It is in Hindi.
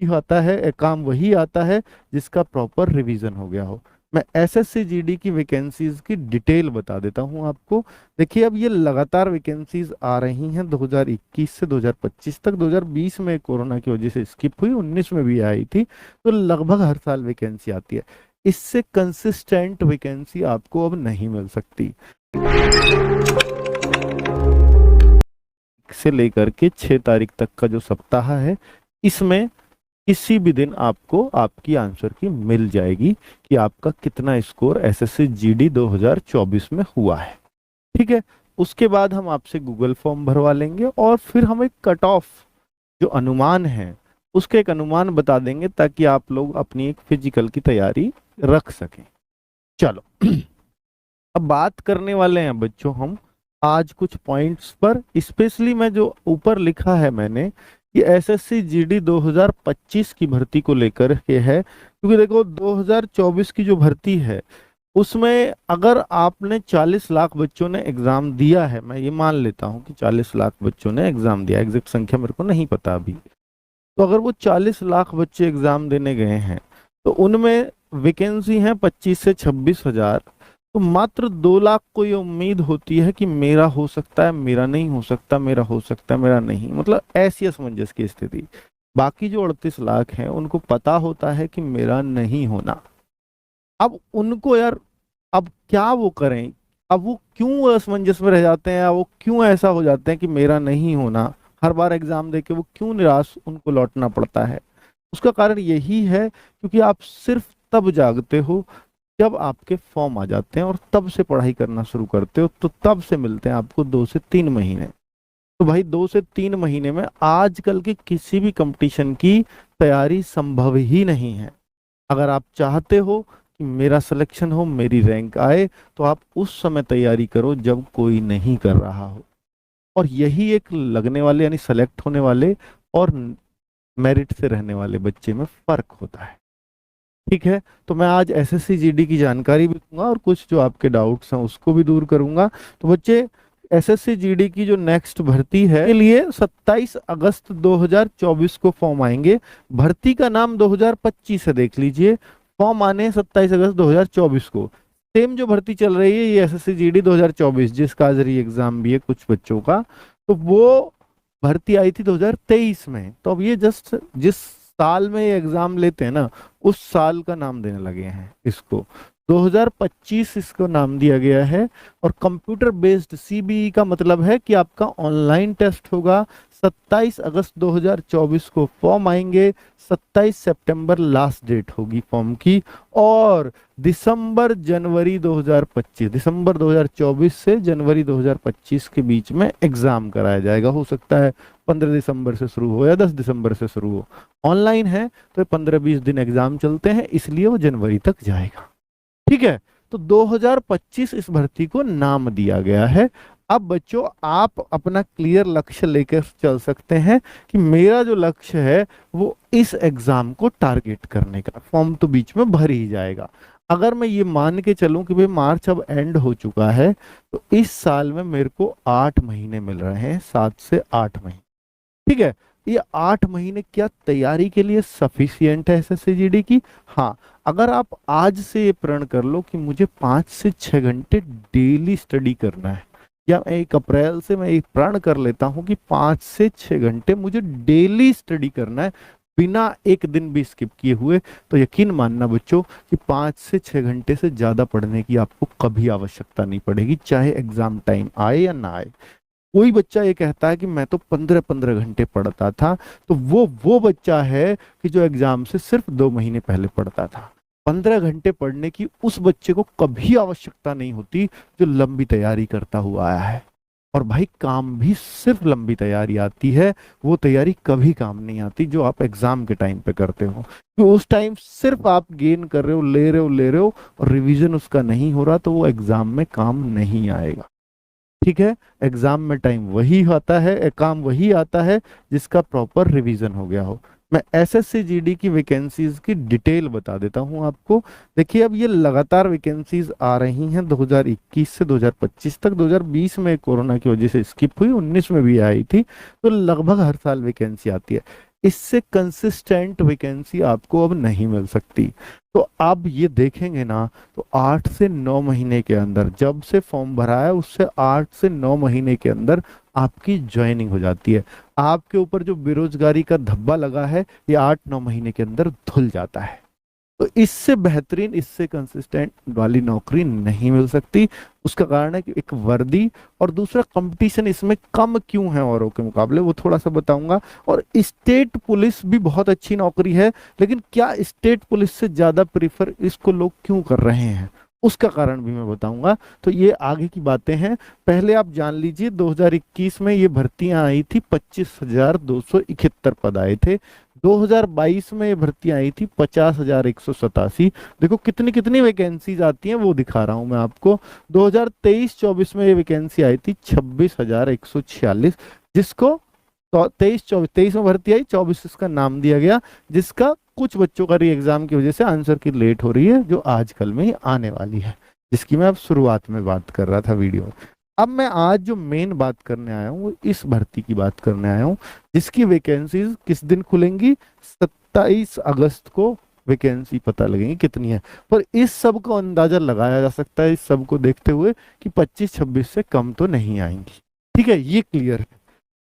ही आता है, काम वही आता है जिसका प्रॉपर रिवीजन हो गया हो। मैं एसएससी जीडी की वैकेंसीज की डिटेल बता देता हूं आपको। देखिए, अब ये लगातार वैकेंसीज आ रही हैं 2021 से 2025 तक। 2020 में कोरोना की वजह से स्किप हुई, 19 में भी आई थी, तो लगभग हर साल वैकेंसी आती है। इससे कंसिस्टेंट वैकेंसी आपको अब नहीं मिल सकती। से लेकर के 6 तारीख तक का जो सप्ताह है, इसमें किसी भी दिन आपको आपकी आंसर की मिल जाएगी कि आपका कितना स्कोर एसएससी जीडी 2024 में हुआ है। ठीक है, उसके बाद हम आपसे गूगल फॉर्म भरवा लेंगे और फिर हम एक कट ऑफ जो अनुमान है उसके एक अनुमान बता देंगे, ताकि आप लोग अपनी एक फिजिकल की तैयारी रख सकें। चलो, अब बात करने वाले हैं बच्चों हम आज कुछ पॉइंट्स पर। स्पेशली मैं जो ऊपर लिखा है मैंने, ये एसएससी जीडी 2025 की भर्ती को लेकर के है, क्योंकि देखो 2024 की जो भर्ती है उसमें अगर आपने 40 लाख बच्चों ने एग्जाम दिया है, मैं ये मान लेता हूं कि 40 लाख बच्चों ने एग्जाम दिया, एग्जैक्ट संख्या मेरे को नहीं पता अभी, तो अगर वो 40 लाख बच्चे एग्जाम देने गए हैं तो उनमें वैकेंसी है 25 से 26 हजार। तो मात्र 2 लाख को ये उम्मीद होती है कि मेरा हो सकता है, मेरा नहीं हो सकता, मेरा हो सकता है, मेरा नहीं, मतलब ऐसी असमंजस की स्थिति। बाकी जो 38 लाख हैं उनको पता होता है कि मेरा नहीं होना। अब उनको यार, अब क्या वो करें? अब वो क्यों असमंजस में रह जाते हैं, या वो क्यों ऐसा हो जाते हैं कि मेरा नहीं होना, हर बार एग्जाम देके वो क्यों निराश उनको लौटना पड़ता है? उसका कारण यही है क्योंकि आप सिर्फ तब जागते हो जब आपके फॉर्म आ जाते हैं और तब से पढ़ाई करना शुरू करते हो, तो तब से मिलते हैं आपको 2 से 3 महीने। तो भाई 2 से 3 महीने में आजकल के किसी भी कंपटीशन की तैयारी संभव ही नहीं है। अगर आप चाहते हो कि मेरा सिलेक्शन हो, मेरी रैंक आए, तो आप उस समय तैयारी करो जब कोई नहीं कर रहा हो। और यही एक लगने वाले यानी सेलेक्ट होने वाले और मेरिट से रहने वाले बच्चे में फर्क होता है। ठीक है, तो मैं आज एसएससी जीडी की जानकारी भी दूंगा और कुछ जो आपके डाउट्स हैं उसको भी दूर करूंगा। तो बच्चे, एसएससी जीडी की जो नेक्स्ट भर्ती है के लिए 27 अगस्त 2024 को फॉर्म आएंगे। भर्ती का नाम 2025 है, देख लीजिए, फॉर्म आने हैं 27 अगस्त 2024 को। सेम जो भर्ती चल रही है ये एसएससी जीडी 2024, जिसका आज री एग्जाम भी है कुछ बच्चों का, तो वो भर्ती आई थी 2023 में। तो अब ये जस्ट जिस साल में ये एग्जाम लेते हैं ना, उस साल का नाम देने लगे हैं इसको। 2025 इसको नाम दिया गया है। और कंप्यूटर बेस्ड सीबीई का मतलब है कि आपका ऑनलाइन टेस्ट होगा। 27 अगस्त 2024 को फॉर्म आएंगे, 27 सितंबर लास्ट डेट होगी फॉर्म की, और दिसंबर 2024 से जनवरी 2025 के बीच में एग्जाम कराया जाएगा। हो सकता है 15 दिसंबर से शुरू हो या 10 दिसंबर से शुरू हो। ऑनलाइन है तो 15-20 दिन एग्जाम चलते हैं, इसलिए वो जनवरी तक जाएगा। ठीक है, तो 2025 इस भर्ती को नाम दिया गया है। अब बच्चों, आप अपना क्लियर लक्ष्य लेकर चल सकते हैं कि मेरा जो लक्ष्य है वो इस एग्जाम को टारगेट करने का। फॉर्म तो बीच में भर ही जाएगा। अगर मैं ये मान के चलूं कि भाई मार्च अब एंड हो चुका है, तो इस साल में मेरे को 8 महीने मिल रहे हैं, 7 से 8 महीने। ठीक है, ये 8 महीने क्या तैयारी के लिए सफिशियंट है एसएससी जीडी की? हाँ, अगर आप आज से ये प्रण कर लो कि मुझे 5 से 6 घंटे डेली स्टडी करना है, या 1 अप्रैल से मैं एक प्रण कर लेता हूं कि 5 से 6 घंटे मुझे डेली स्टडी करना है बिना एक दिन भी स्किप किए हुए, तो यकीन मानना बच्चों कि 5 से 6 घंटे से ज्यादा पढ़ने की आपको कभी आवश्यकता नहीं पड़ेगी, चाहे एग्जाम टाइम आए या ना आए। कोई बच्चा ये कहता है कि मैं तो 15-15 घंटे पढ़ता था, तो वो बच्चा है कि जो एग्जाम से सिर्फ 2 महीने पहले पढ़ता था। 15 घंटे पढ़ने की उस बच्चे को कभी आवश्यकता नहीं होती जो लंबी तैयारी करता हुआ आया है। और भाई, काम भी सिर्फ लंबी तैयारी आती है, वो तैयारी कभी काम नहीं आती जो आप एग्जाम के टाइम पे करते हो। तो उस टाइम सिर्फ आप गेन कर रहे हो, ले रहे हो, और रिवीजन उसका नहीं हो रहा, तो वो एग्जाम में काम नहीं आएगा। ठीक है, एग्जाम में टाइम वही आता है, काम वही आता है जिसका प्रॉपर रिवीजन हो गया हो। मैं एसएससी जीडी की वैकेंसीज की डिटेल बता देता हूं आपको। देखिए, अब ये लगातार वैकेंसीज आ रही हैं 2021 से 2025 तक। 2020 में कोरोना की वजह से स्किप हुई, 19 में भी आई थी, तो लगभग हर साल वैकेंसी आती है। इससे कंसिस्टेंट वैकेंसी आपको अब नहीं मिल सकती। तो अब ये देखेंगे ना, तो 8 से 9 महीने के अंदर, जब से फॉर्म भरा है उससे 8 से 9 महीने के अंदर आपकी ज्वाइनिंग हो जाती है। आपके ऊपर जो बेरोजगारी का धब्बा लगा है ये 8-9 महीने के अंदर धुल जाता है। तो इससे बेहतरीन, इससे कंसिस्टेंट वाली नौकरी नहीं मिल सकती। उसका कारण है कि एक वर्दी, और दूसरा कंपटीशन इसमें कम क्यों है औरों के मुकाबले, वो थोड़ा सा बताऊंगा। और स्टेट पुलिस भी बहुत अच्छी नौकरी है, लेकिन क्या स्टेट पुलिस से ज्यादा प्रीफर इसको लोग क्यों कर रहे हैं, उसका कारण भी मैं बताऊंगा। तो ये आगे की बातें हैं। पहले आप जान लीजिए 2021 में ये भर्तियां आई थी, 25,271 पद आए थे। 2022 में ये भर्तियां आई थी 50,187। देखो कितनी कितनी वैकेंसीज आती हैं वो दिखा रहा हूं मैं आपको। 2023-24 में ये वैकेंसी आई थी 26,146, जिसको तो 23 में भर्ती आई, 24 इसका नाम दिया गया, जिसका कुछ बच्चों का री एग्जाम की वजह से आंसर की लेट हो रही है, जो आजकल में ही आने वाली है, जिसकी मैं अब शुरुआत में बात कर रहा था वीडियो में। अब मैं आज जो मेन बात करने आया हूँ वो इस भर्ती की बात करने आया हूँ, जिसकी वैकेंसीज किस दिन खुलेंगी, 27 अगस्त को वैकेंसी पता लगेंगी कितनी है। पर इस सब को अंदाजा लगाया जा सकता है इस सब को देखते हुए कि 25-26 से कम तो नहीं आएंगी। ठीक है, ये क्लियर है।